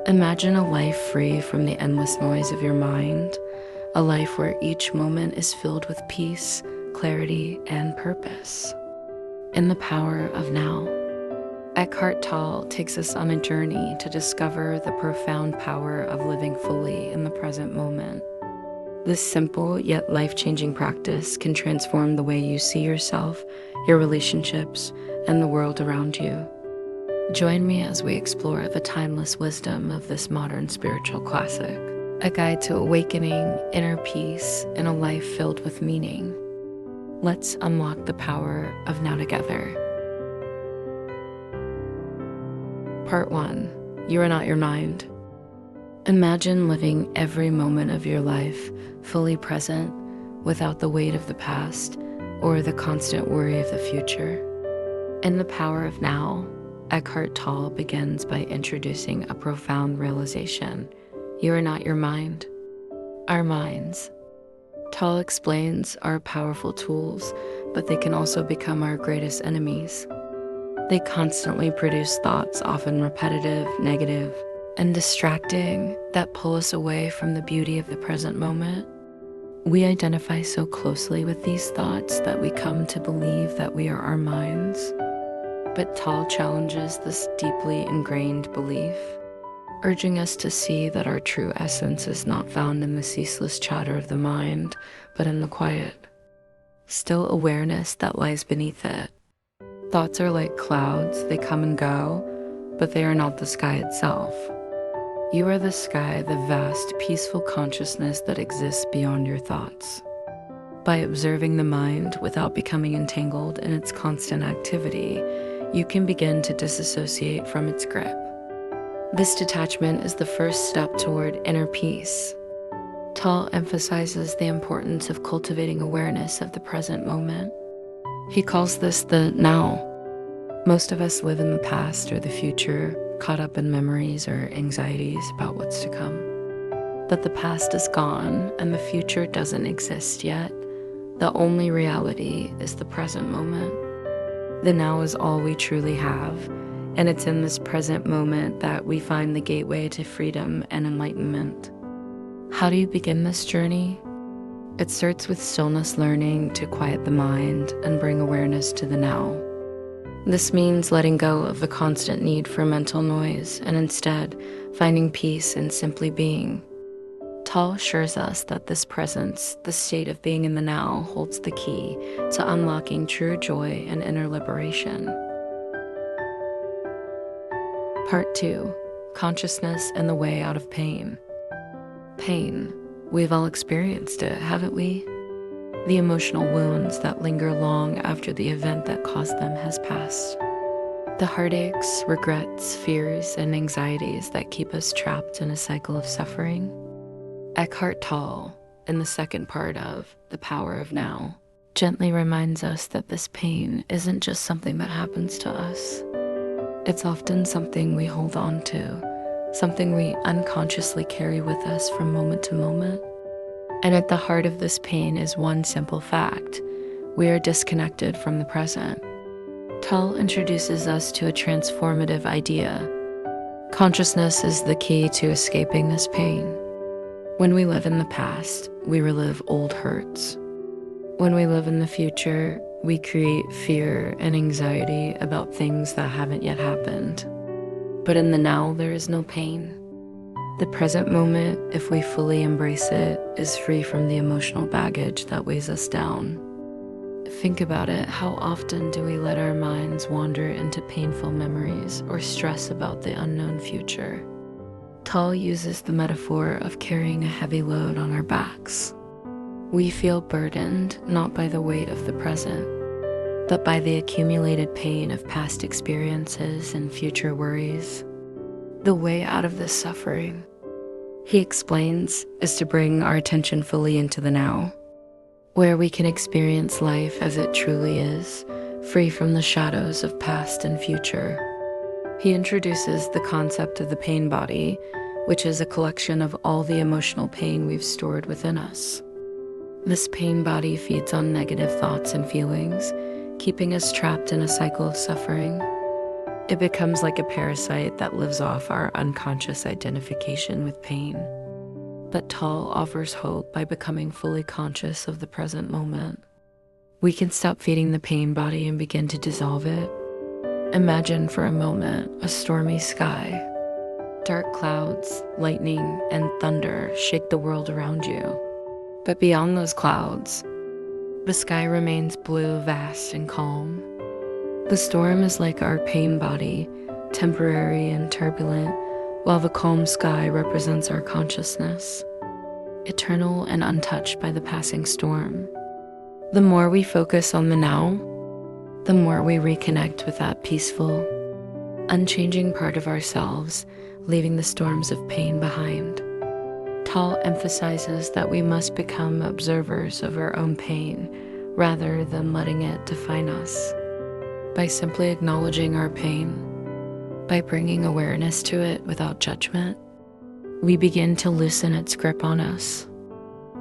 Imagine a life free from the endless noise of your mind, a life where each moment is filled with peace, clarity, and purpose. In the power of now, Eckhart Tolle takes us on a journey to discover the profound power of living fully in the present moment. This simple yet life-changing practice can transform the way you see yourself, your relationships, and the world around you. Join me as we explore the timeless wisdom of this modern spiritual classic, a guide to awakening, inner peace, and a life filled with meaning. Let's unlock the power of now together. Part 1. You are not your mind. Imagine living every moment of your life fully present, without the weight of the past or the constant worry of the future. In the power of now, Eckhart Tolle begins by introducing a profound realization. You are not your mind. Our minds, Tolle explains, are powerful tools, but they can also become our greatest enemies. They constantly produce thoughts, often repetitive, negative, and distracting, that pull us away from the beauty of the present moment. We identify so closely with these thoughts that we come to believe that we are our minds. But Tolle challenges this deeply ingrained belief, urging us to see that our true essence is not found in the ceaseless chatter of the mind, but in the quiet, still awareness that lies beneath it. Thoughts are like clouds, they come and go, but they are not the sky itself. You are the sky, the vast, peaceful consciousness that exists beyond your thoughts. By observing the mind without becoming entangled in its constant activity, you can begin to disassociate from its grip. This detachment is the first step toward inner peace. Tolle emphasizes the importance of cultivating awareness of the present moment. He calls this the now. Most of us live in the past or the future, caught up in memories or anxieties about what's to come. But the past is gone and the future doesn't exist yet. The only reality is the present moment. The now is all we truly have, and it's in this present moment that we find the gateway to freedom and enlightenment. How do you begin this journey? It starts with stillness, learning to quiet the mind and bring awareness to the now. This means letting go of the constant need for mental noise and instead finding peace in simply being. Tolle assures us that this presence, the state of being in the now, holds the key to unlocking true joy and inner liberation. Part 2. Consciousness and the way out of pain. Pain. We've all experienced it, haven't we? The emotional wounds that linger long after the event that caused them has passed. The heartaches, regrets, fears, and anxieties that keep us trapped in a cycle of suffering. Eckhart Tolle, in the second part of The Power of Now, gently reminds us that this pain isn't just something that happens to us. It's often something we hold on to, something we unconsciously carry with us from moment to moment. And at the heart of this pain is one simple fact: we are disconnected from the present. Tolle introduces us to a transformative idea. Consciousness is the key to escaping this pain. When we live in the past, we relive old hurts. When we live in the future, we create fear and anxiety about things that haven't yet happened. But in the now, there is no pain. The present moment, if we fully embrace it, is free from the emotional baggage that weighs us down. Think about it. How often do we let our minds wander into painful memories or stress about the unknown future? Tolle uses the metaphor of carrying a heavy load on our backs. We feel burdened not by the weight of the present, but by the accumulated pain of past experiences and future worries. The way out of this suffering, he explains, is to bring our attention fully into the now, where we can experience life as it truly is, free from the shadows of past and future. He introduces the concept of the pain body, which is a collection of all the emotional pain we've stored within us. This pain body feeds on negative thoughts and feelings, keeping us trapped in a cycle of suffering. It becomes like a parasite that lives off our unconscious identification with pain. But Tolle offers hope by becoming fully conscious of the present moment. We can stop feeding the pain body and begin to dissolve it. Imagine for a moment a stormy sky. Dark clouds, lightning, and thunder shake the world around you. But beyond those clouds, the sky remains blue, vast, and calm. The storm is like our pain body, temporary and turbulent, while the calm sky represents our consciousness, eternal and untouched by the passing storm. The more we focus on the now, the more we reconnect with that peaceful, unchanging part of ourselves, leaving the storms of pain behind. Tolle emphasizes that we must become observers of our own pain rather than letting it define us. By simply acknowledging our pain, by bringing awareness to it without judgment, we begin to loosen its grip on us.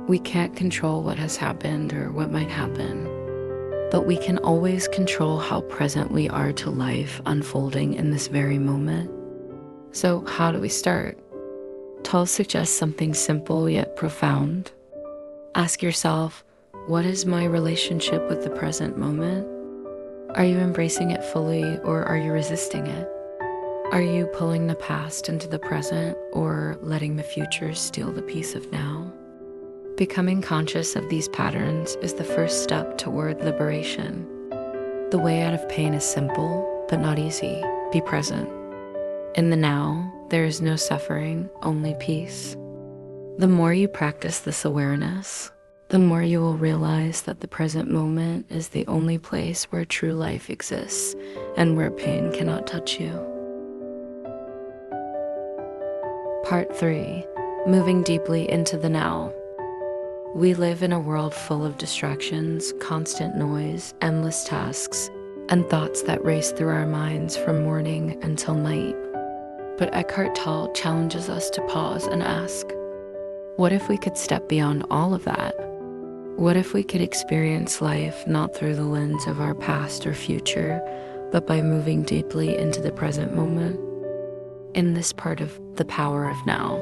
We can't control what has happened or what might happen, but we can always control how present we are to life unfolding in this very moment. So how do we start? Tolle suggests something simple yet profound. Ask yourself, what is my relationship with the present moment? Are you embracing it fully, or are you resisting it? Are you pulling the past into the present, or letting the future steal the peace of now? Becoming conscious of these patterns is the first step toward liberation. The way out of pain is simple, but not easy. Be present. In the now, there is no suffering, only peace. The more you practice this awareness, the more you will realize that the present moment is the only place where true life exists and where pain cannot touch you. Part 3. Moving deeply into the now. We live in a world full of distractions, constant noise, endless tasks, and thoughts that race through our minds from morning until night. But Eckhart Tolle challenges us to pause and ask, what if we could step beyond all of that? What if we could experience life not through the lens of our past or future, but by moving deeply into the present moment? In this part of The Power of Now,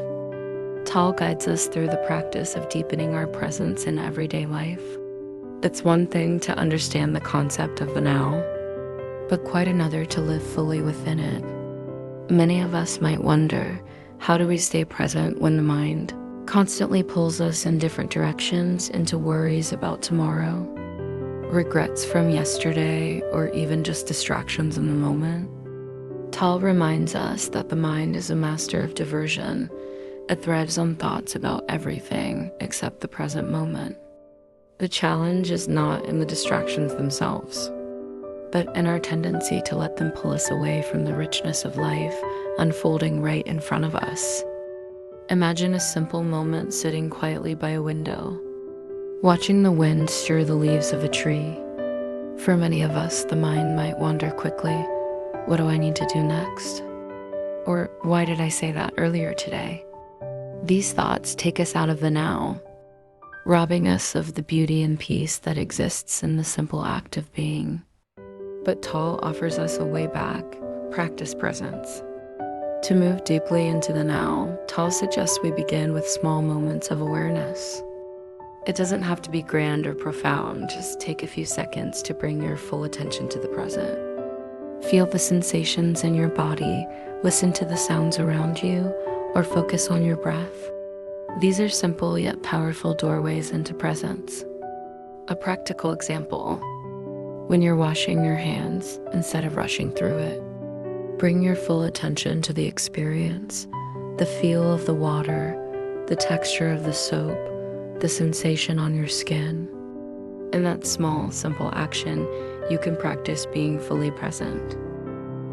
Tolle guides us through the practice of deepening our presence in everyday life. It's one thing to understand the concept of the now, but quite another to live fully within it. Many of us might wonder, how do we stay present when the mind constantly pulls us in different directions into worries about tomorrow, regrets from yesterday, or even just distractions in the moment? Tolle reminds us that the mind is a master of diversion. It thrives on thoughts about everything except the present moment. The challenge is not in the distractions themselves, but in our tendency to let them pull us away from the richness of life unfolding right in front of us. Imagine a simple moment sitting quietly by a window, watching the wind stir the leaves of a tree. For many of us, the mind might wander quickly. What do I need to do next? Or why did I say that earlier today? These thoughts take us out of the now, robbing us of the beauty and peace that exists in the simple act of being. But Tolle offers us a way back. Practice presence. To move deeply into the now, Tolle suggests we begin with small moments of awareness. It doesn't have to be grand or profound, just take a few seconds to bring your full attention to the present. Feel the sensations in your body, listen to the sounds around you, or focus on your breath. These are simple yet powerful doorways into presence. A practical example: when you're washing your hands, instead of rushing through it, bring your full attention to the experience, the feel of the water, the texture of the soap, the sensation on your skin. In that small, simple action, you can practice being fully present,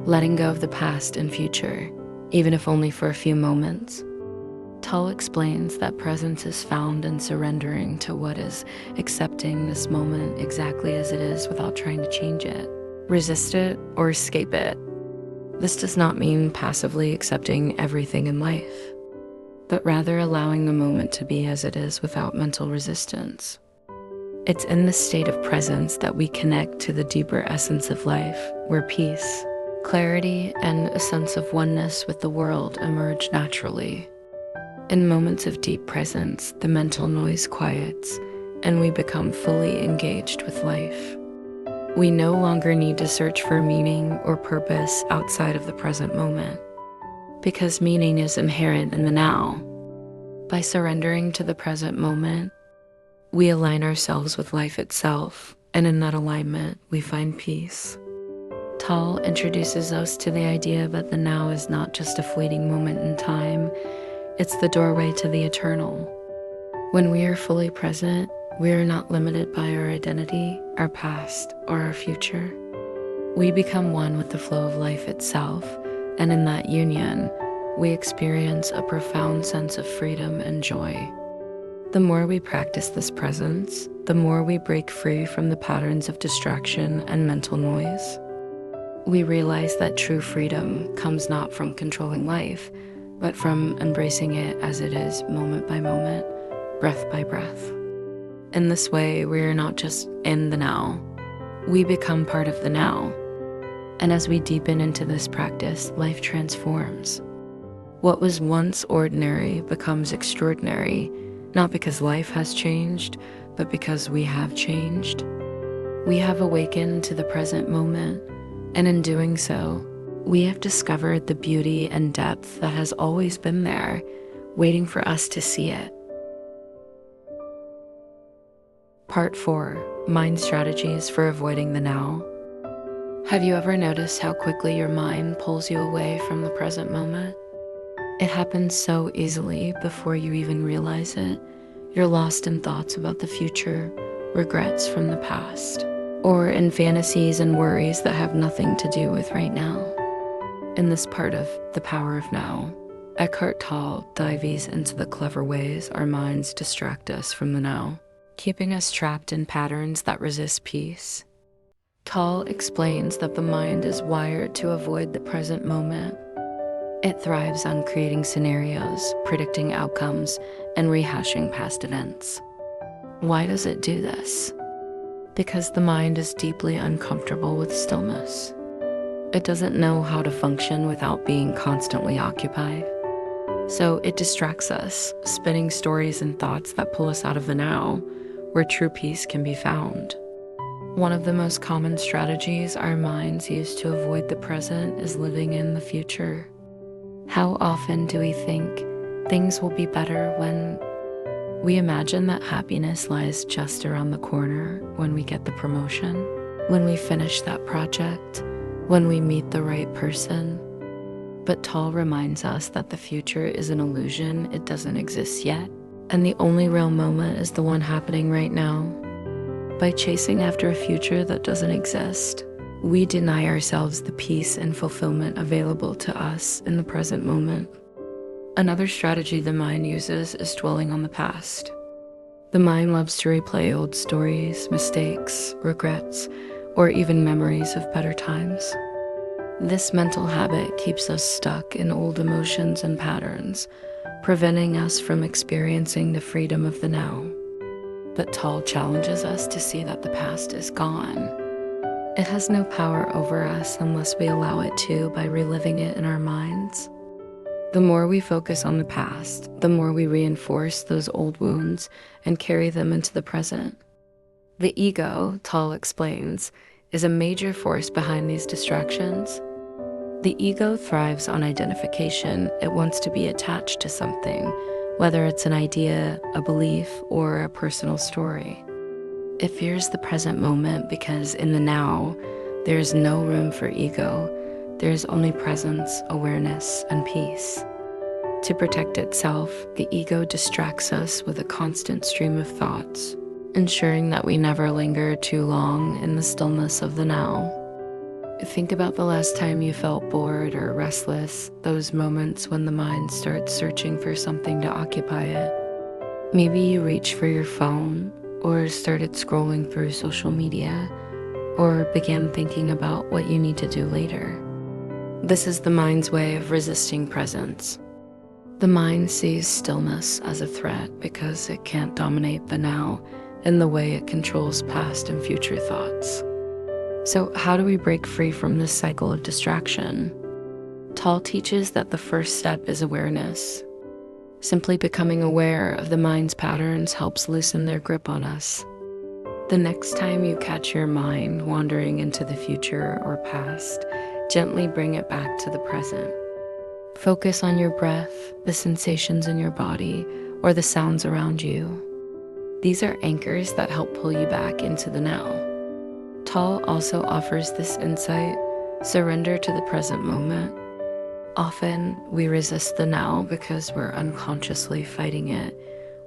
letting go of the past and future, even if only for a few moments. Tolle explains that presence is found in surrendering to what is, accepting this moment exactly as it is without trying to change it, resist it, or escape it. This does not mean passively accepting everything in life, but rather allowing the moment to be as it is without mental resistance. It's in this state of presence that we connect to the deeper essence of life, where peace, Clarity and a sense of oneness with the world emerge naturally. In moments of deep presence, the mental noise quiets, and we become fully engaged with life. We no longer need to search for meaning or purpose outside of the present moment, because meaning is inherent in the now. By surrendering to the present moment, we align ourselves with life itself, and in that alignment, we find peace. Tolle introduces us to the idea that the now is not just a fleeting moment in time, it's the doorway to the eternal. When we are fully present, we are not limited by our identity, our past, or our future. We become one with the flow of life itself, and in that union, we experience a profound sense of freedom and joy. The more we practice this presence, the more we break free from the patterns of distraction and mental noise. We realize that true freedom comes not from controlling life, but from embracing it as it is, moment by moment, breath by breath. In this way, we are not just in the now, we become part of the now. And as we deepen into this practice, life transforms. What was once ordinary becomes extraordinary, not because life has changed, but because we have changed. We have awakened to the present moment, and in doing so, we have discovered the beauty and depth that has always been there, waiting for us to see it. Part 4. Mind Strategies for Avoiding the Now. Have you ever noticed how quickly your mind pulls you away from the present moment? It happens so easily before you even realize it. You're lost in thoughts about the future, regrets from the past, or in fantasies and worries that have nothing to do with right now. In this part of The Power of Now, Eckhart Tolle dives into the clever ways our minds distract us from the now, keeping us trapped in patterns that resist peace. Tolle explains that the mind is wired to avoid the present moment. It thrives on creating scenarios, predicting outcomes, and rehashing past events. Why does it do this? Because the mind is deeply uncomfortable with stillness. It doesn't know how to function without being constantly occupied. So it distracts us, spinning stories and thoughts that pull us out of the now, where true peace can be found. One of the most common strategies our minds use to avoid the present is living in the future. How often do we think things will be better when we imagine that happiness lies just around the corner, when we get the promotion, when we finish that project, when we meet the right person? But Tolle reminds us that the future is an illusion, it doesn't exist yet, and the only real moment is the one happening right now. By chasing after a future that doesn't exist, we deny ourselves the peace and fulfillment available to us in the present moment. Another strategy the mind uses is dwelling on the past. The mind loves to replay old stories, mistakes, regrets, or even memories of better times. This mental habit keeps us stuck in old emotions and patterns, preventing us from experiencing the freedom of the now. But Tolle challenges us to see that the past is gone. It has no power over us unless we allow it to by reliving it in our minds. The more we focus on the past, the more we reinforce those old wounds and carry them into the present. The ego, Tolle explains, is a major force behind these distractions. The ego thrives on identification. It wants to be attached to something, whether it's an idea, a belief, or a personal story. It fears the present moment because in the now, there is no room for ego. There is only presence, awareness, and peace. To protect itself, the ego distracts us with a constant stream of thoughts, ensuring that we never linger too long in the stillness of the now. Think about the last time you felt bored or restless, those moments when the mind starts searching for something to occupy it. Maybe you reached for your phone, or started scrolling through social media, or began thinking about what you need to do later. This is the mind's way of resisting presence. The mind sees stillness as a threat because it can't dominate the now in the way it controls past and future thoughts. So how do we break free from this cycle of distraction? Tolle teaches that the first step is awareness. Simply becoming aware of the mind's patterns helps loosen their grip on us. The next time you catch your mind wandering into the future or past, gently bring it back to the present. Focus on your breath, the sensations in your body, or the sounds around you. These are anchors that help pull you back into the now. Tolle also offers this insight: surrender to the present moment. Often, we resist the now because we're unconsciously fighting it,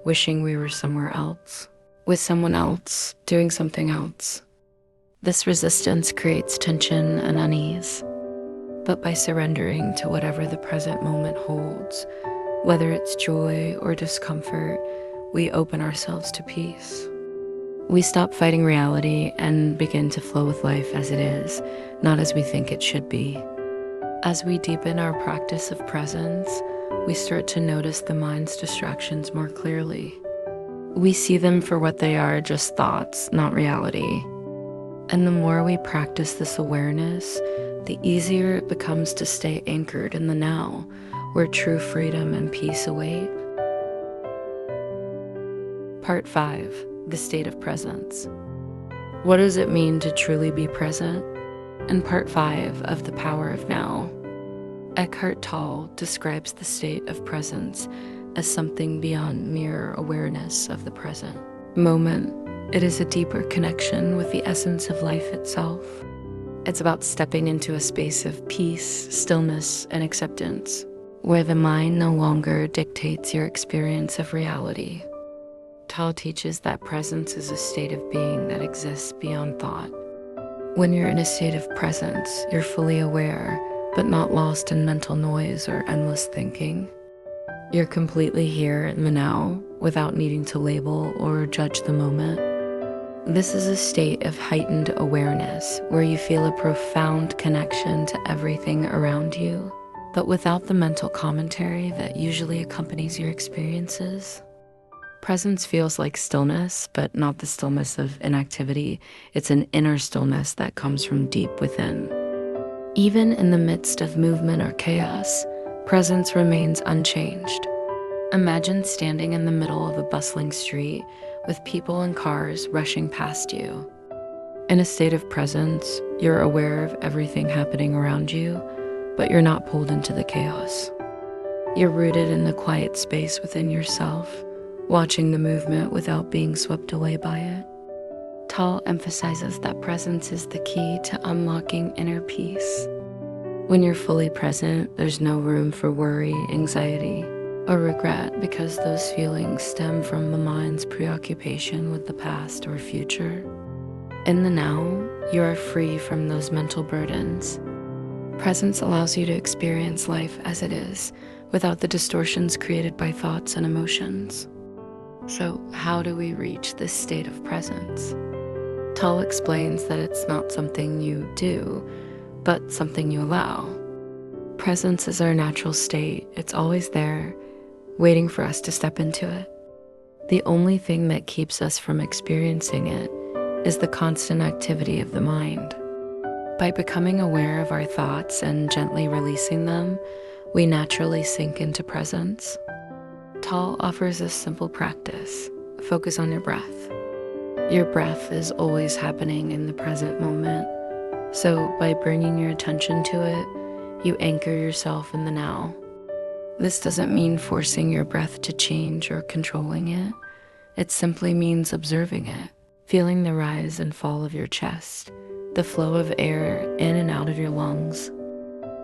wishing we were somewhere else, with someone else, doing something else. This resistance creates tension and unease. But by surrendering to whatever the present moment holds, whether it's joy or discomfort, we open ourselves to peace. We stop fighting reality and begin to flow with life as it is, not as we think it should be. As we deepen our practice of presence, we start to notice the mind's distractions more clearly. We see them for what they are, just thoughts, not reality. And the more we practice this awareness, the easier it becomes to stay anchored in the now, where true freedom and peace await. Part 5, the state of presence. What does it mean to truly be present? In Part 5 of The Power of Now, Eckhart Tolle describes the state of presence as something beyond mere awareness of the present moment. It is a deeper connection with the essence of life itself. It's about stepping into a space of peace, stillness, and acceptance, where the mind no longer dictates your experience of reality. Tolle teaches that presence is a state of being that exists beyond thought. When you're in a state of presence, you're fully aware, but not lost in mental noise or endless thinking. You're completely here in the now, without needing to label or judge the moment. This is a state of heightened awareness, where you feel a profound connection to everything around you, but without the mental commentary that usually accompanies your experiences. Presence feels like stillness, but not the stillness of inactivity. It's an inner stillness that comes from deep within. Even in the midst of movement or chaos, presence remains unchanged. Imagine standing in the middle of a bustling street with people and cars rushing past you. In a state of presence, you're aware of everything happening around you, but you're not pulled into the chaos. You're rooted in the quiet space within yourself, watching the movement without being swept away by it. Tolle emphasizes that presence is the key to unlocking inner peace. When you're fully present, there's no room for worry, anxiety, or regret, because those feelings stem from the mind's preoccupation with the past or future. In the now, you are free from those mental burdens. Presence allows you to experience life as it is, without the distortions created by thoughts and emotions. So, how do we reach this state of presence? Tolle explains that it's not something you do, but something you allow. Presence is our natural state. It's always there, waiting for us to step into it. The only thing that keeps us from experiencing it is the constant activity of the mind. By becoming aware of our thoughts and gently releasing them, we naturally sink into presence. Tolle offers a simple practice: focus on your breath. Your breath is always happening in the present moment, so by bringing your attention to it, you anchor yourself in the now. This doesn't mean forcing your breath to change or controlling it. It simply means observing it, feeling the rise and fall of your chest, the flow of air in and out of your lungs.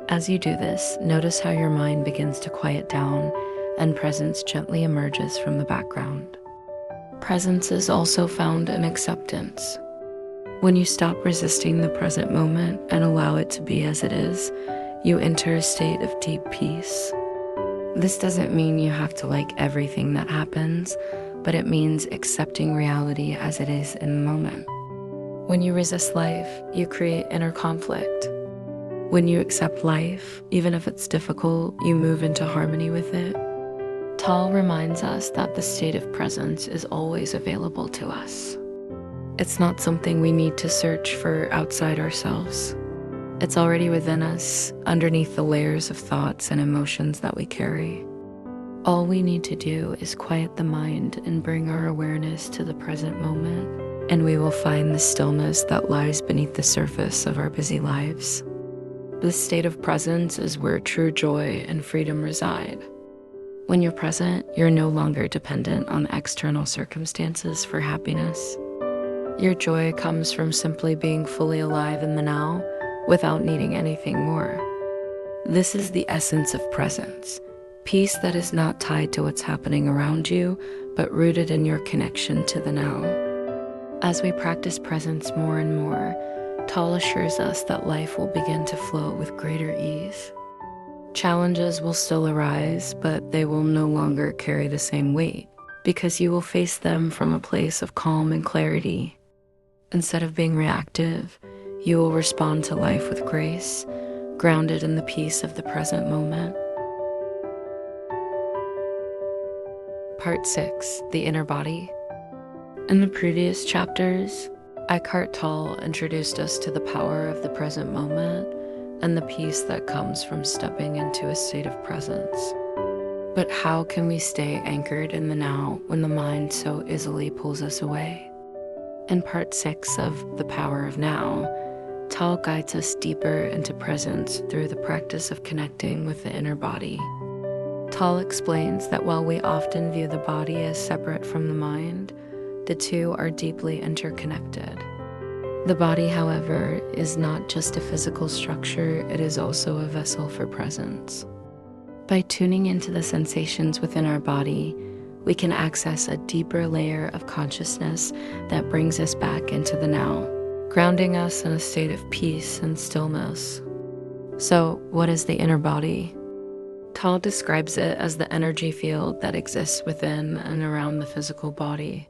As you do this, notice how your mind begins to quiet down and presence gently emerges from the background. Presence is also found in acceptance. When you stop resisting the present moment and allow it to be as it is, you enter a state of deep peace. This doesn't mean you have to like everything that happens, but it means accepting reality as it is in the moment. When you resist life, you create inner conflict. When you accept life, even if it's difficult, you move into harmony with it. Tolle reminds us that the state of presence is always available to us. It's not something we need to search for outside ourselves. It's already within us, underneath the layers of thoughts and emotions that we carry. All we need to do is quiet the mind and bring our awareness to the present moment, and we will find the stillness that lies beneath the surface of our busy lives. This state of presence is where true joy and freedom reside. When you're present, you're no longer dependent on external circumstances for happiness. Your joy comes from simply being fully alive in the now without needing anything more. This is the essence of presence, peace that is not tied to what's happening around you, but rooted in your connection to the now. As we practice presence more and more, Tolle assures us that life will begin to flow with greater ease. Challenges will still arise, but they will no longer carry the same weight, because you will face them from a place of calm and clarity. Instead of being reactive, you will respond to life with grace, grounded in the peace of the present moment. Part 6, the inner body. In the previous chapters, Eckhart Tolle introduced us to the power of the present moment and the peace that comes from stepping into a state of presence. But how can we stay anchored in the now when the mind so easily pulls us away? In Part 6 of The Power of Now, Tolle guides us deeper into presence through the practice of connecting with the inner body. Tolle explains that while we often view the body as separate from the mind, the two are deeply interconnected. The body, however, is not just a physical structure, it is also a vessel for presence. By tuning into the sensations within our body, we can access a deeper layer of consciousness that brings us back into the now, grounding us in a state of peace and stillness. So, what is the inner body? Tolle describes it as the energy field that exists within and around the physical body.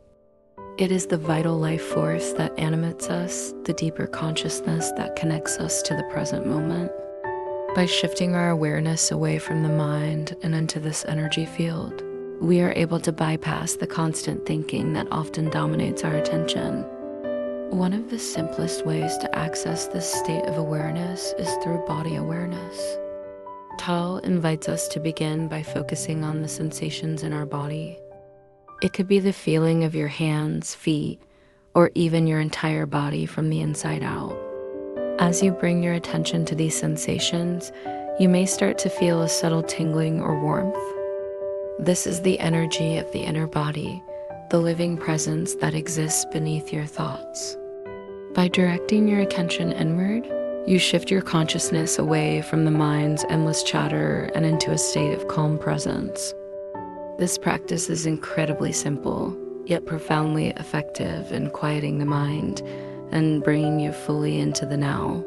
It is the vital life force that animates us, the deeper consciousness that connects us to the present moment. By shifting our awareness away from the mind and into this energy field, we are able to bypass the constant thinking that often dominates our attention. One of the simplest ways to access this state of awareness is through body awareness. Tolle invites us to begin by focusing on the sensations in our body. It could be the feeling of your hands, feet, or even your entire body from the inside out. As you bring your attention to these sensations, you may start to feel a subtle tingling or warmth. This is the energy of the inner body, the living presence that exists beneath your thoughts. By directing your attention inward, you shift your consciousness away from the mind's endless chatter and into a state of calm presence. This practice is incredibly simple, yet profoundly effective in quieting the mind and bringing you fully into the now.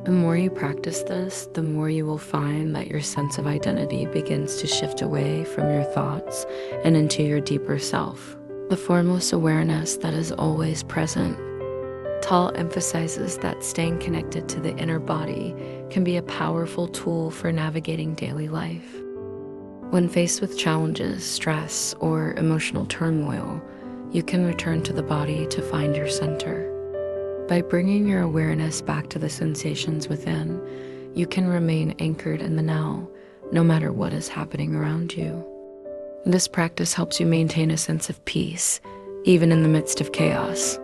The more you practice this, the more you will find that your sense of identity begins to shift away from your thoughts and into your deeper self, the formless awareness that is always present. Tolle emphasizes that staying connected to the inner body can be a powerful tool for navigating daily life. When faced with challenges, stress, or emotional turmoil, you can return to the body to find your center. By bringing your awareness back to the sensations within, you can remain anchored in the now, no matter what is happening around you. This practice helps you maintain a sense of peace, even in the midst of chaos.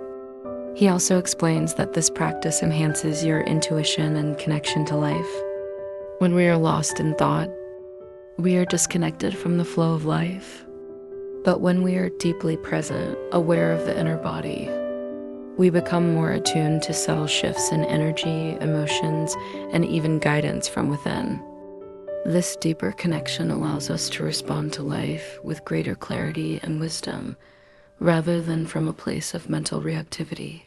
He also explains that this practice enhances your intuition and connection to life. When we are lost in thought, we are disconnected from the flow of life. But when we are deeply present, aware of the inner body, we become more attuned to subtle shifts in energy, emotions, and even guidance from within. This deeper connection allows us to respond to life with greater clarity and wisdom, rather than from a place of mental reactivity.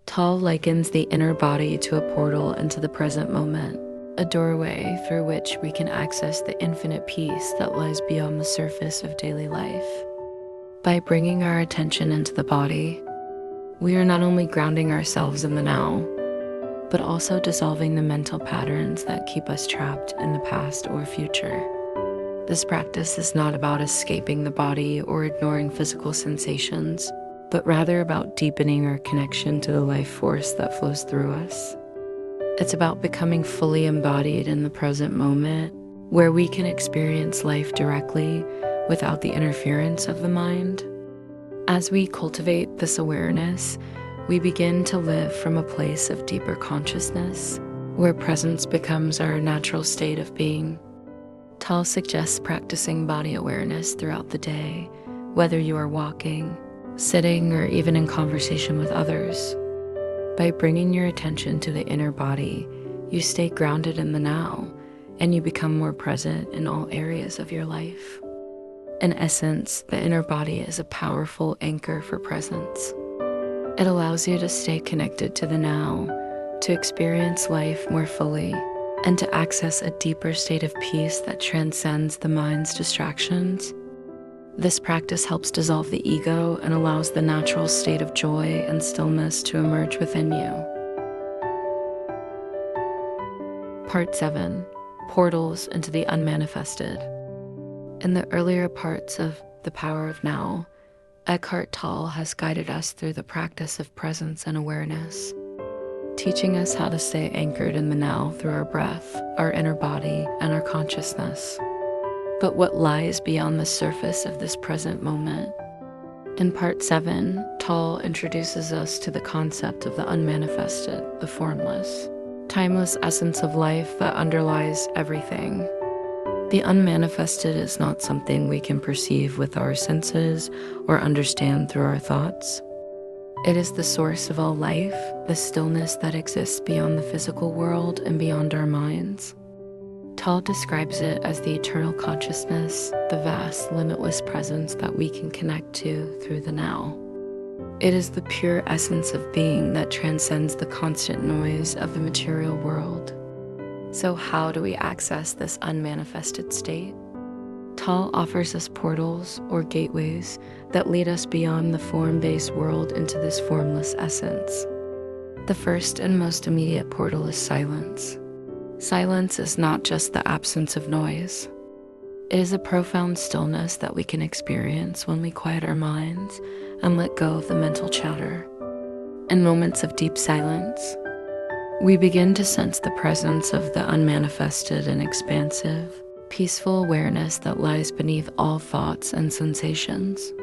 Tolle likens the inner body to a portal into the present moment, a doorway through which we can access the infinite peace that lies beyond the surface of daily life. By bringing our attention into the body, we are not only grounding ourselves in the now, but also dissolving the mental patterns that keep us trapped in the past or future. This practice is not about escaping the body or ignoring physical sensations. but rather about deepening our connection to the life force that flows through us. It's about becoming fully embodied in the present moment, where we can experience life directly without the interference of the mind. As we cultivate this awareness, we begin to live from a place of deeper consciousness, where presence becomes our natural state of being. Tolle suggests practicing body awareness throughout the day, whether you are walking, sitting, or even in conversation with others. By bringing your attention to the inner body, you stay grounded in the now, and you become more present in all areas of your life. In essence, the inner body is a powerful anchor for presence. It allows you to stay connected to the now, to experience life more fully, and to access a deeper state of peace that transcends the mind's distractions. This practice helps dissolve the ego and allows the natural state of joy and stillness to emerge within you. Part 7. Portals into the unmanifested. In the earlier parts of The Power of Now, Eckhart Tolle has guided us through the practice of presence and awareness, teaching us how to stay anchored in the now through our breath, our inner body, and our consciousness. But what lies beyond the surface of this present moment? In Part 7, Tolle introduces us to the concept of the unmanifested, the formless, timeless essence of life that underlies everything. The unmanifested is not something we can perceive with our senses or understand through our thoughts. It is the source of all life, the stillness that exists beyond the physical world and beyond our minds. Tolle describes it as the eternal consciousness, the vast, limitless presence that we can connect to through the now. It is the pure essence of being that transcends the constant noise of the material world. So how do we access this unmanifested state? Tolle offers us portals or gateways that lead us beyond the form-based world into this formless essence. The first and most immediate portal is silence. Silence is not just the absence of noise. It is a profound stillness that we can experience when we quiet our minds and let go of the mental chatter. In moments of deep silence, we begin to sense the presence of the unmanifested and expansive, peaceful awareness that lies beneath all thoughts and sensations.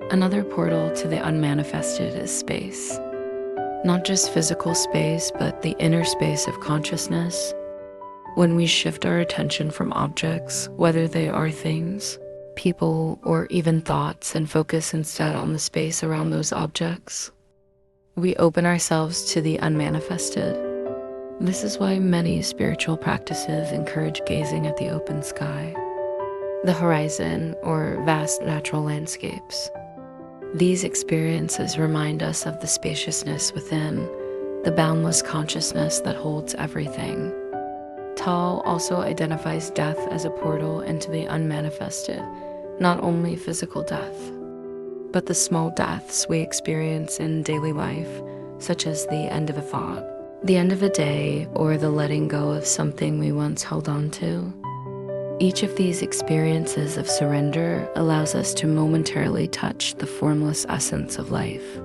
Another portal to the unmanifested is space. Not just physical space, but the inner space of consciousness. When we shift our attention from objects, whether they are things, people, or even thoughts, and focus instead on the space around those objects, we open ourselves to the unmanifested. This is why many spiritual practices encourage gazing at the open sky, the horizon, or vast natural landscapes. These experiences remind us of the spaciousness within, the boundless consciousness that holds everything. Tolle also identifies death as a portal into the unmanifested, not only physical death, but the small deaths we experience in daily life, such as the end of a thought, the end of a day, or the letting go of something we once held on to. Each of these experiences of surrender allows us to momentarily touch the formless essence of life.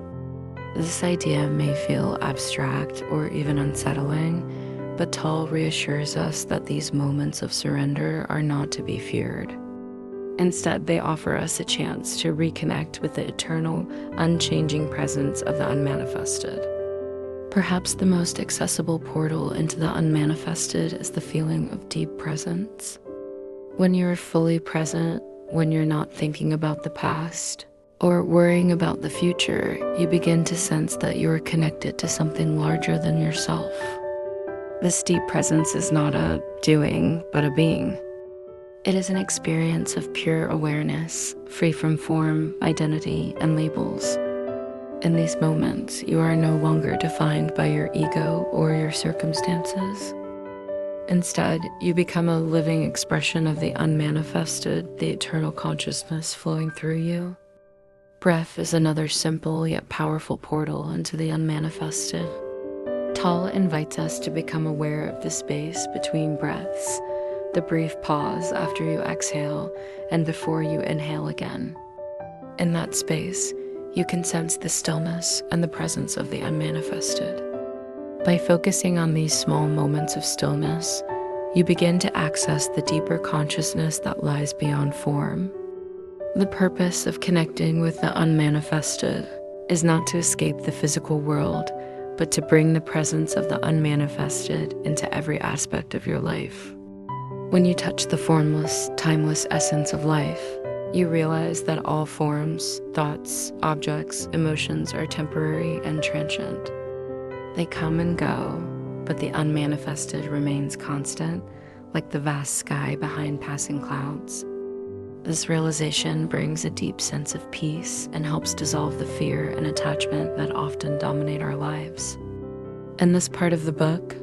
This idea may feel abstract or even unsettling, but Tolle reassures us that these moments of surrender are not to be feared. Instead, they offer us a chance to reconnect with the eternal, unchanging presence of the unmanifested. Perhaps the most accessible portal into the unmanifested is the feeling of deep presence. When you're fully present, when you're not thinking about the past or worrying about the future, you begin to sense that you are connected to something larger than yourself. This deep presence is not a doing, but a being. It is an experience of pure awareness, free from form, identity, and labels. In these moments, you are no longer defined by your ego or your circumstances. Instead, you become a living expression of the unmanifested, the eternal consciousness flowing through you. Breath is another simple yet powerful portal into the unmanifested. Tolle invites us to become aware of the space between breaths, the brief pause after you exhale and before you inhale again. In that space, you can sense the stillness and the presence of the unmanifested. By focusing on these small moments of stillness, you begin to access the deeper consciousness that lies beyond form. The purpose of connecting with the unmanifested is not to escape the physical world, but to bring the presence of the unmanifested into every aspect of your life. When you touch the formless, timeless essence of life, you realize that all forms, thoughts, objects, emotions are temporary and transient. They come and go, but the unmanifested remains constant, like the vast sky behind passing clouds. This realization brings a deep sense of peace and helps dissolve the fear and attachment that often dominate our lives. In this part of the book,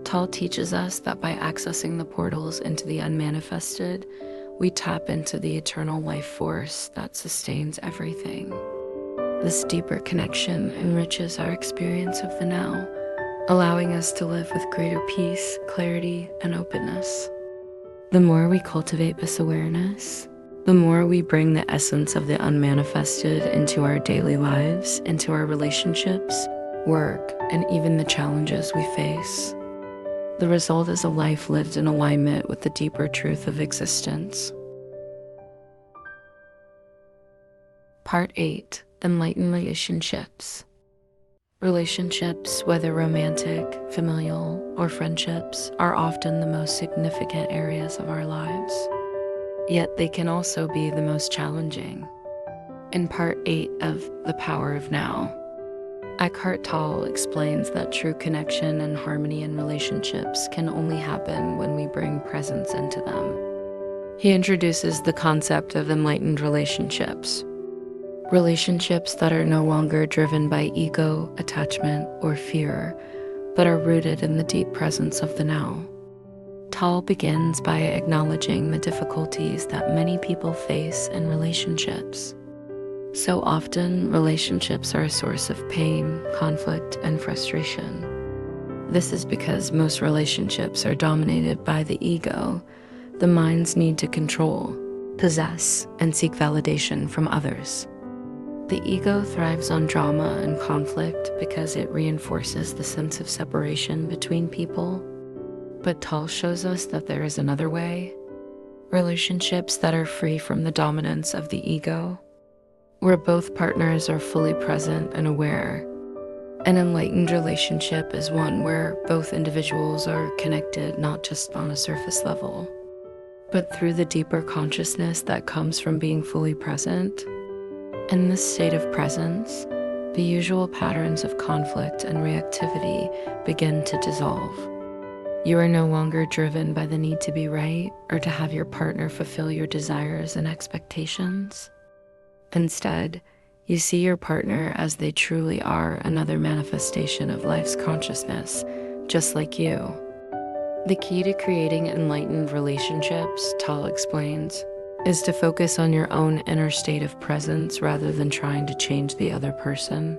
Tolle teaches us that by accessing the portals into the unmanifested, we tap into the eternal life force that sustains everything. This deeper connection enriches our experience of the now, allowing us to live with greater peace, clarity, and openness. The more we cultivate this awareness, the more we bring the essence of the unmanifested into our daily lives, into our relationships, work, and even the challenges we face. The result is a life lived in alignment with the deeper truth of existence. Part 8. Enlightened relationships. Relationships, whether romantic, familial, or friendships, are often the most significant areas of our lives. Yet they can also be the most challenging. In Part 8 of The Power of Now, Eckhart Tolle explains that true connection and harmony in relationships can only happen when we bring presence into them. He introduces the concept of enlightened relationships. Relationships that are no longer driven by ego, attachment, or fear, but are rooted in the deep presence of the now. Tolle begins by acknowledging the difficulties that many people face in relationships. So often, relationships are a source of pain, conflict, and frustration. This is because most relationships are dominated by the ego, the mind's need to control, possess, and seek validation from others. The ego thrives on drama and conflict because it reinforces the sense of separation between people. But Tolle shows us that there is another way. Relationships that are free from the dominance of the ego, where both partners are fully present and aware. An enlightened relationship is one where both individuals are connected not just on a surface level, but through the deeper consciousness that comes from being fully present. In this state of presence, the usual patterns of conflict and reactivity begin to dissolve. You are no longer driven by the need to be right or to have your partner fulfill your desires and expectations. Instead, you see your partner as they truly are, another manifestation of life's consciousness, just like you. The key to creating enlightened relationships, Tolle explains, is to focus on your own inner state of presence rather than trying to change the other person.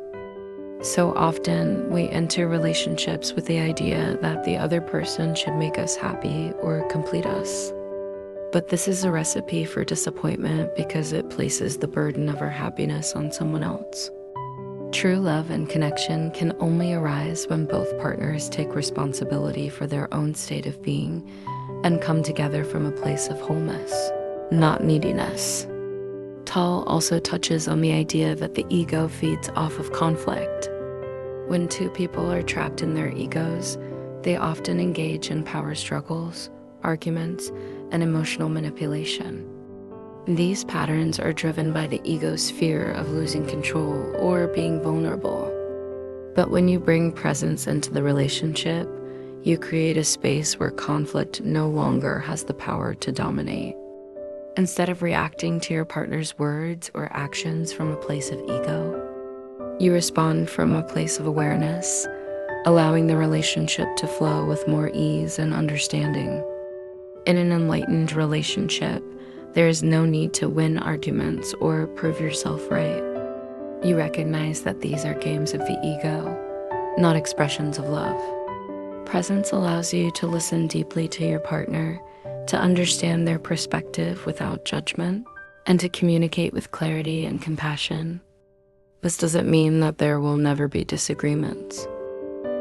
So often, we enter relationships with the idea that the other person should make us happy or complete us. But this is a recipe for disappointment because it places the burden of our happiness on someone else. True love and connection can only arise when both partners take responsibility for their own state of being and come together from a place of wholeness, not neediness. Tolle also touches on the idea that the ego feeds off of conflict. When two people are trapped in their egos, they often engage in power struggles, arguments, and emotional manipulation. These patterns are driven by the ego's fear of losing control or being vulnerable. But when you bring presence into the relationship, you create a space where conflict no longer has the power to dominate. Instead of reacting to your partner's words or actions from a place of ego, you respond from a place of awareness, allowing the relationship to flow with more ease and understanding. In an enlightened relationship, there is no need to win arguments or prove yourself right. You recognize that these are games of the ego, not expressions of love. Presence allows you to listen deeply to your partner, to understand their perspective without judgment, and to communicate with clarity and compassion. This doesn't mean that there will never be disagreements,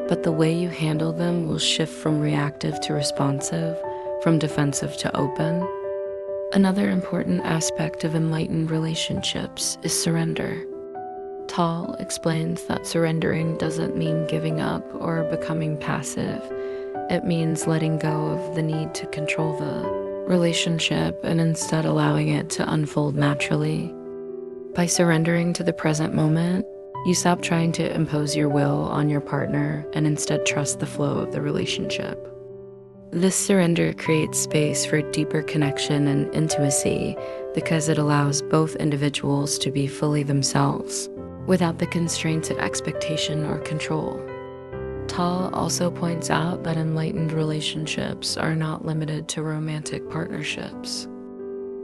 but the way you handle them will shift from reactive to responsive, from defensive to open. Another important aspect of enlightened relationships is surrender. Tolle explains that surrendering doesn't mean giving up or becoming passive. It means letting go of the need to control the relationship and instead allowing it to unfold naturally. By surrendering to the present moment, you stop trying to impose your will on your partner and instead trust the flow of the relationship. This surrender creates space for deeper connection and intimacy because it allows both individuals to be fully themselves without the constraints of expectation or control. Tolle also points out that enlightened relationships are not limited to romantic partnerships.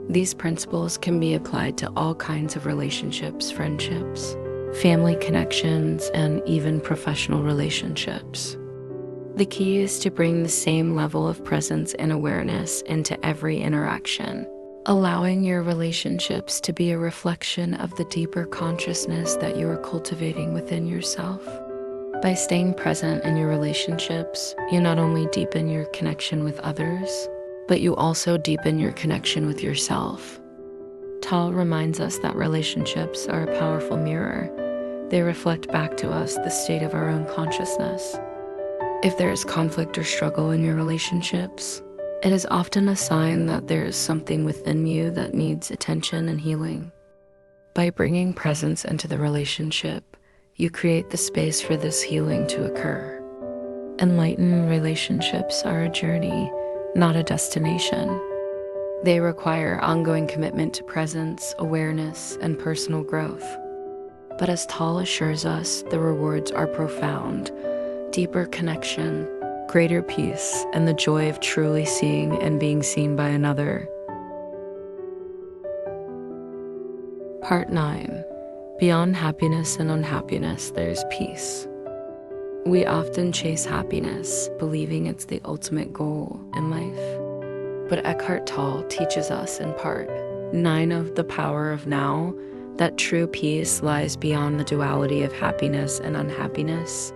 These principles can be applied to all kinds of relationships, friendships, family connections, and even professional relationships. The key is to bring the same level of presence and awareness into every interaction, allowing your relationships to be a reflection of the deeper consciousness that you are cultivating within yourself. By staying present in your relationships, you not only deepen your connection with others, but you also deepen your connection with yourself. Tolle reminds us that relationships are a powerful mirror. They reflect back to us the state of our own consciousness. If there is conflict or struggle in your relationships, it is often a sign that there is something within you that needs attention and healing. By bringing presence into the relationship, you create the space for this healing to occur. Enlightened relationships are a journey, not a destination. They require ongoing commitment to presence, awareness, and personal growth. But as Tolle assures us, the rewards are profound: deeper connection, greater peace, and the joy of truly seeing and being seen by another. Part 9. Beyond happiness and unhappiness, there's peace. We often chase happiness, believing it's the ultimate goal in life. But Eckhart Tolle teaches us in Part 9 of The Power of Now that true peace lies beyond the duality of happiness and unhappiness.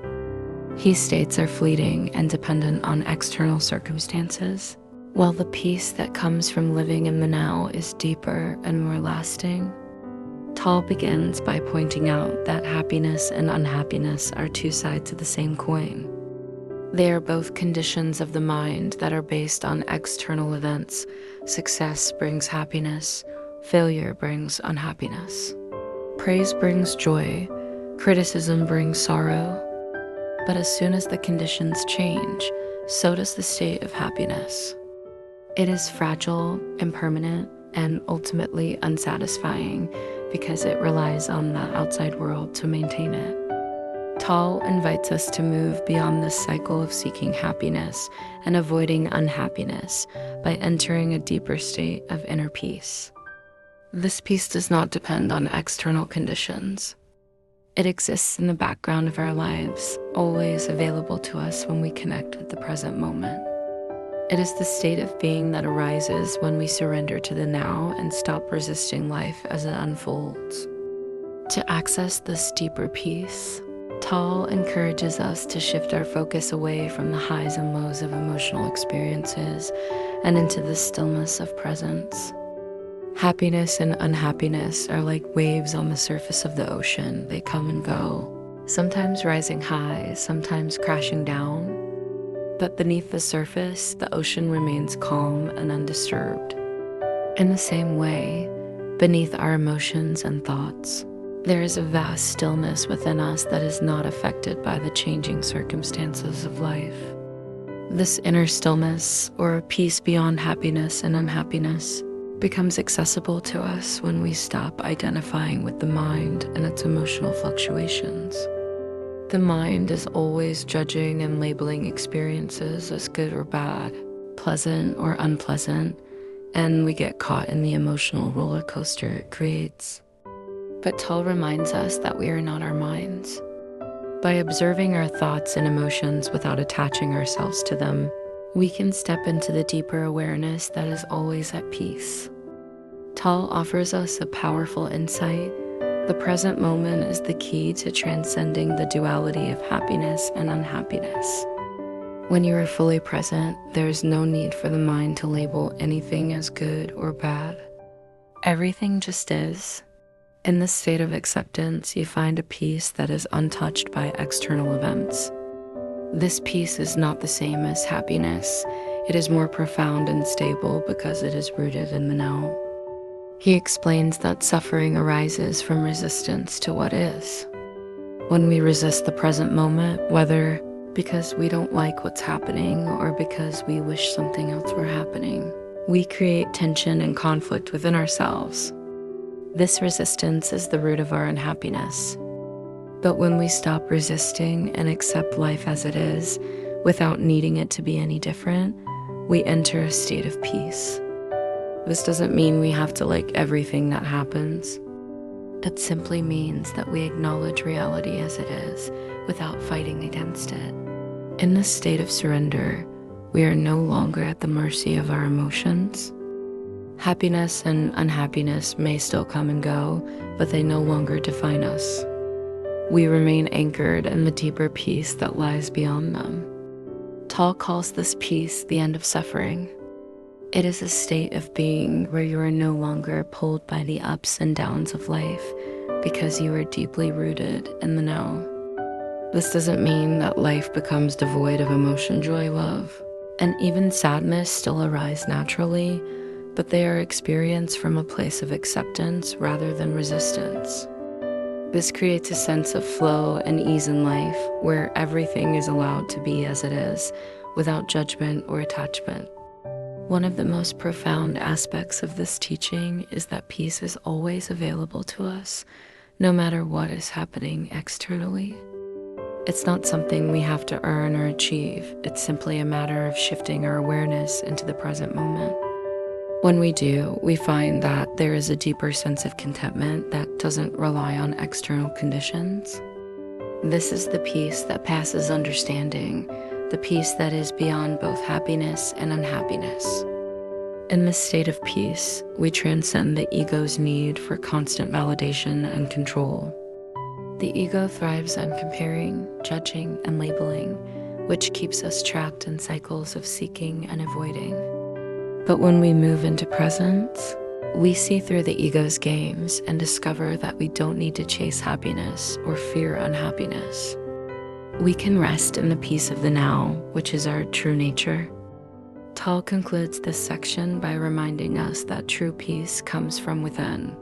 He states are fleeting and dependent on external circumstances, while the peace that comes from living in the now is deeper and more lasting. Tolle begins by pointing out that happiness and unhappiness are two sides of the same coin. They are both conditions of the mind that are based on external events. Success brings happiness, failure brings unhappiness. Praise brings joy, criticism brings sorrow. But as soon as the conditions change, so does the state of happiness. It is fragile, impermanent, and ultimately unsatisfying because it relies on the outside world to maintain it. Tolle invites us to move beyond this cycle of seeking happiness and avoiding unhappiness by entering a deeper state of inner peace. This peace does not depend on external conditions. It exists in the background of our lives, always available to us when we connect with the present moment. It is the state of being that arises when we surrender to the now and stop resisting life as it unfolds. To access this deeper peace, Tolle encourages us to shift our focus away from the highs and lows of emotional experiences and into the stillness of presence. Happiness and unhappiness are like waves on the surface of the ocean. They come and go, sometimes rising high, sometimes crashing down. But beneath the surface, the ocean remains calm and undisturbed. In the same way, beneath our emotions and thoughts, there is a vast stillness within us that is not affected by the changing circumstances of life. This inner stillness, or peace beyond happiness and unhappiness, becomes accessible to us when we stop identifying with the mind and its emotional fluctuations. The mind is always judging and labeling experiences as good or bad, pleasant or unpleasant, and we get caught in the emotional roller coaster it creates. But Tolle reminds us that we are not our minds. By observing our thoughts and emotions without attaching ourselves to them, we can step into the deeper awareness that is always at peace. Tolle offers us a powerful insight The present moment is the key to transcending the duality of happiness and unhappiness. When you are fully present, there is no need for the mind to label anything as good or bad. Everything just is. In this state of acceptance, you find a peace that is untouched by external events. This peace is not the same as happiness. It is more profound and stable because it is rooted in the now. He explains that suffering arises from resistance to what is. When we resist the present moment, whether because we don't like what's happening or because we wish something else were happening, we create tension and conflict within ourselves. This resistance is the root of our unhappiness. But when we stop resisting and accept life as it is, without needing it to be any different, we enter a state of peace. This doesn't mean we have to like everything that happens. It simply means that we acknowledge reality as it is without fighting against it. In this state of surrender, we are no longer at the mercy of our emotions. Happiness and unhappiness may still come and go, but they no longer define us. We remain anchored in the deeper peace that lies beyond them. Tolle calls this peace the end of suffering. It is a state of being where you are no longer pulled by the ups and downs of life because you are deeply rooted in the now. This doesn't mean that life becomes devoid of emotion, joy, love, and even sadness still arise naturally, but they are experienced from a place of acceptance rather than resistance. This creates a sense of flow and ease in life where everything is allowed to be as it is without judgment or attachment. One of the most profound aspects of this teaching is that peace is always available to us, no matter what is happening externally. It's not something we have to earn or achieve. It's simply a matter of shifting our awareness into the present moment. When we do, we find that there is a deeper sense of contentment that doesn't rely on external conditions. This is the peace that passes understanding, the peace that is beyond both happiness and unhappiness. In this state of peace, we transcend the ego's need for constant validation and control. The ego thrives on comparing, judging, and labeling, which keeps us trapped in cycles of seeking and avoiding. But when we move into presence, we see through the ego's games and discover that we don't need to chase happiness or fear unhappiness. We can rest in the peace of the now, which is our true nature. Tolle concludes this section by reminding us that true peace comes from within.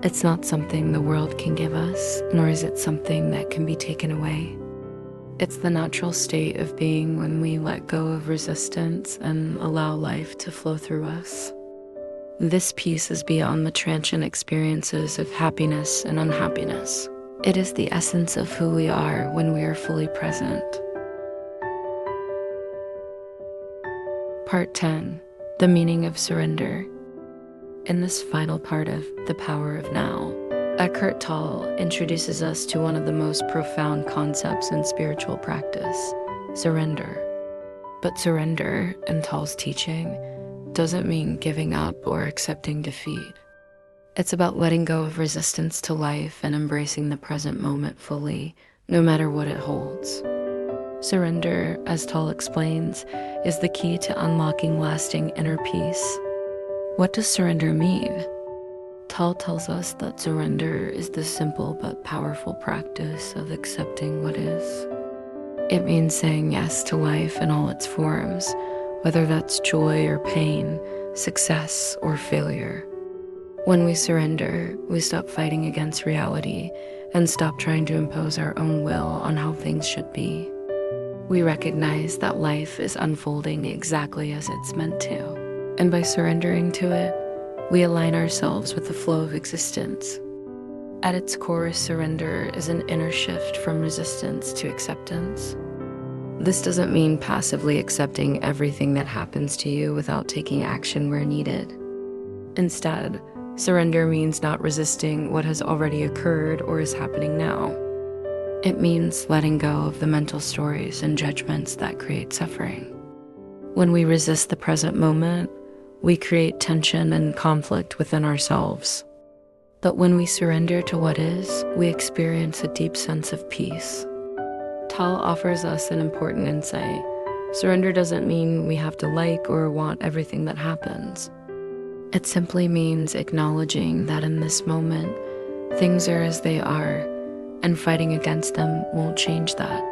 It's not something the world can give us, nor is it something that can be taken away. It's the natural state of being when we let go of resistance and allow life to flow through us. This peace is beyond the transient experiences of happiness and unhappiness. It is the essence of who we are when we are fully present. Part 10. The meaning of surrender. In this final part of The Power of Now, Eckhart Tolle introduces us to one of the most profound concepts in spiritual practice, surrender. But surrender, in Tolle's teaching, doesn't mean giving up or accepting defeat. It's about letting go of resistance to life and embracing the present moment fully, no matter what it holds. Surrender, as Tolle explains, is the key to unlocking lasting inner peace. What does surrender mean? Tolle tells us that surrender is the simple but powerful practice of accepting what is. It means saying yes to life in all its forms, whether that's joy or pain, success or failure. When we surrender, we stop fighting against reality and stop trying to impose our own will on how things should be. We recognize that life is unfolding exactly as it's meant to, and by surrendering to it, we align ourselves with the flow of existence. At its core, surrender is an inner shift from resistance to acceptance. This doesn't mean passively accepting everything that happens to you without taking action where needed. Instead, surrender means not resisting what has already occurred or is happening now. It means letting go of the mental stories and judgments that create suffering. When we resist the present moment, we create tension and conflict within ourselves. But when we surrender to what is, we experience a deep sense of peace. Tolle offers us an important insight. Surrender doesn't mean we have to like or want everything that happens. It simply means acknowledging that in this moment, things are as they are, and fighting against them won't change that.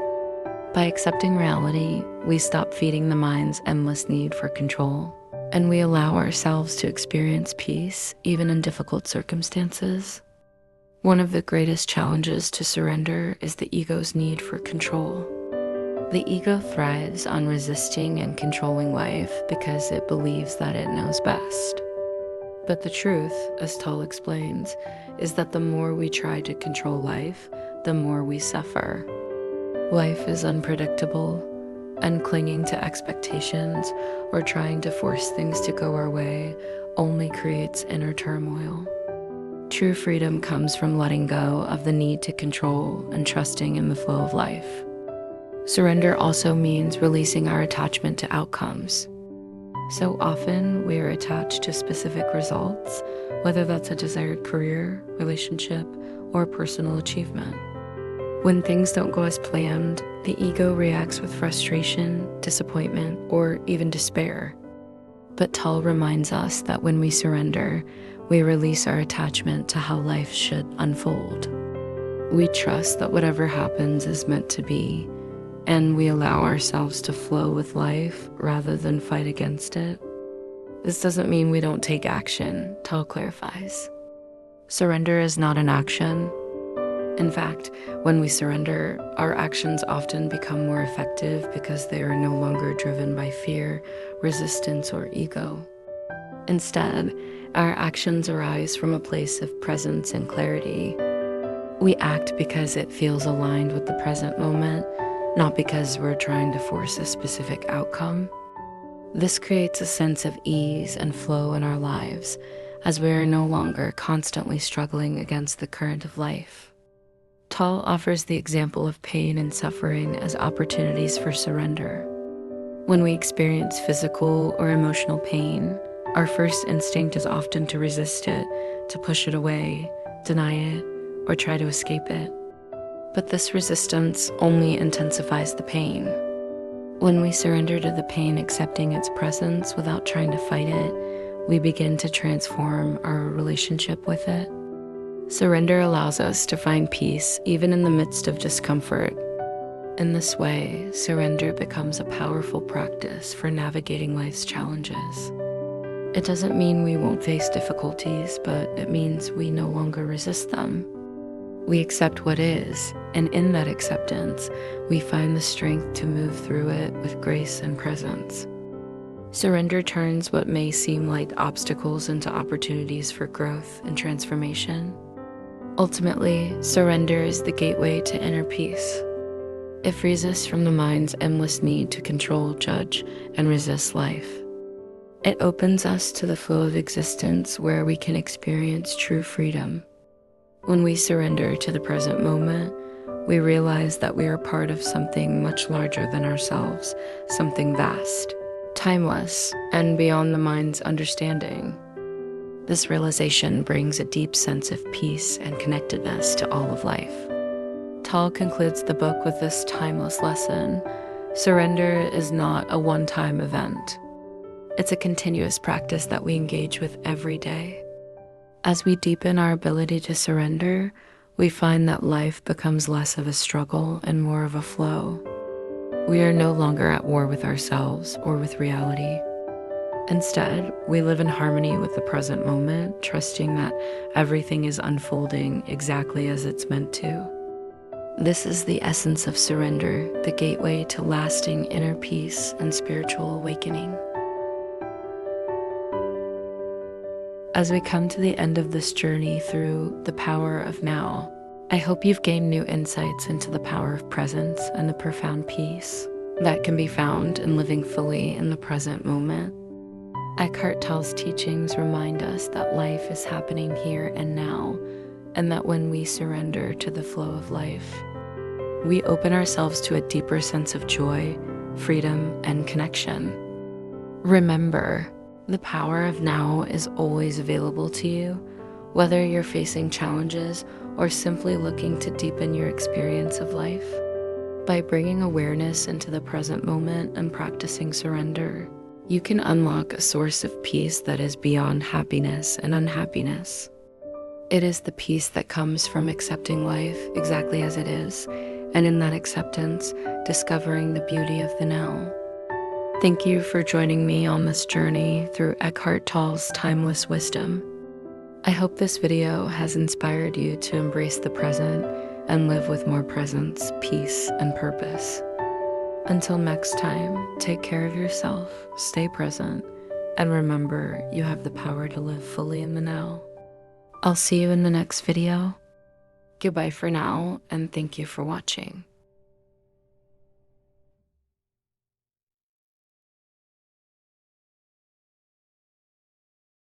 By accepting reality, we stop feeding the mind's endless need for control, and we allow ourselves to experience peace even in difficult circumstances. One of the greatest challenges to surrender is the ego's need for control. The ego thrives on resisting and controlling life because it believes that it knows best. But the truth, as Tolle explains, is that the more we try to control life, the more we suffer. Life is unpredictable, and clinging to expectations or trying to force things to go our way only creates inner turmoil. True freedom comes from letting go of the need to control and trusting in the flow of life. Surrender also means releasing our attachment to outcomes. So often we are attached to specific results, whether that's a desired career, relationship, or personal achievement. When things don't go as planned, the ego reacts with frustration, disappointment, or even despair. But Tolle reminds us that when we surrender, we release our attachment to how life should unfold. We trust that whatever happens is meant to be, and we allow ourselves to flow with life rather than fight against it. This doesn't mean we don't take action, Tolle clarifies. Surrender is not an action. In fact, when we surrender, our actions often become more effective because they are no longer driven by fear, resistance, or ego. Instead, our actions arise from a place of presence and clarity. We act because it feels aligned with the present moment, not because we're trying to force a specific outcome. This creates a sense of ease and flow in our lives, as we are no longer constantly struggling against the current of life. Tolle offers the example of pain and suffering as opportunities for surrender. When we experience physical or emotional pain, our first instinct is often to resist it, to push it away, deny it, or try to escape it. But this resistance only intensifies the pain. When we surrender to the pain, accepting its presence without trying to fight it, we begin to transform our relationship with it. Surrender allows us to find peace even in the midst of discomfort. In this way, surrender becomes a powerful practice for navigating life's challenges. It doesn't mean we won't face difficulties, but it means we no longer resist them. We accept what is, and in that acceptance, we find the strength to move through it with grace and presence. Surrender turns what may seem like obstacles into opportunities for growth and transformation. Ultimately, surrender is the gateway to inner peace. It frees us from the mind's endless need to control, judge, and resist life. It opens us to the flow of existence where we can experience true freedom. When we surrender to the present moment, we realize that we are part of something much larger than ourselves, something vast, timeless, and beyond the mind's understanding. This realization brings a deep sense of peace and connectedness to all of life. Tolle concludes the book with this timeless lesson: surrender is not a one-time event. It's a continuous practice that we engage with every day. As we deepen our ability to surrender, we find that life becomes less of a struggle and more of a flow. We are no longer at war with ourselves or with reality. Instead, we live in harmony with the present moment, trusting that everything is unfolding exactly as it's meant to. This is the essence of surrender, the gateway to lasting inner peace and spiritual awakening. As we come to the end of this journey through the power of now, I hope you've gained new insights into the power of presence and the profound peace that can be found in living fully in the present moment. Eckhart Tolle's teachings remind us that life is happening here and now, and that when we surrender to the flow of life, we open ourselves to a deeper sense of joy, freedom, and connection. Remember, the power of now is always available to you, whether you're facing challenges or simply looking to deepen your experience of life. By bringing awareness into the present moment and practicing surrender, you can unlock a source of peace that is beyond happiness and unhappiness. It is the peace that comes from accepting life exactly as it is, and in that acceptance, discovering the beauty of the now. Thank you for joining me on this journey through Eckhart Tolle's timeless wisdom. I hope this video has inspired you to embrace the present and live with more presence, peace, and purpose. Until next time, take care of yourself, stay present, and remember you have the power to live fully in the now. I'll see you in the next video. Goodbye for now, and thank you for watching.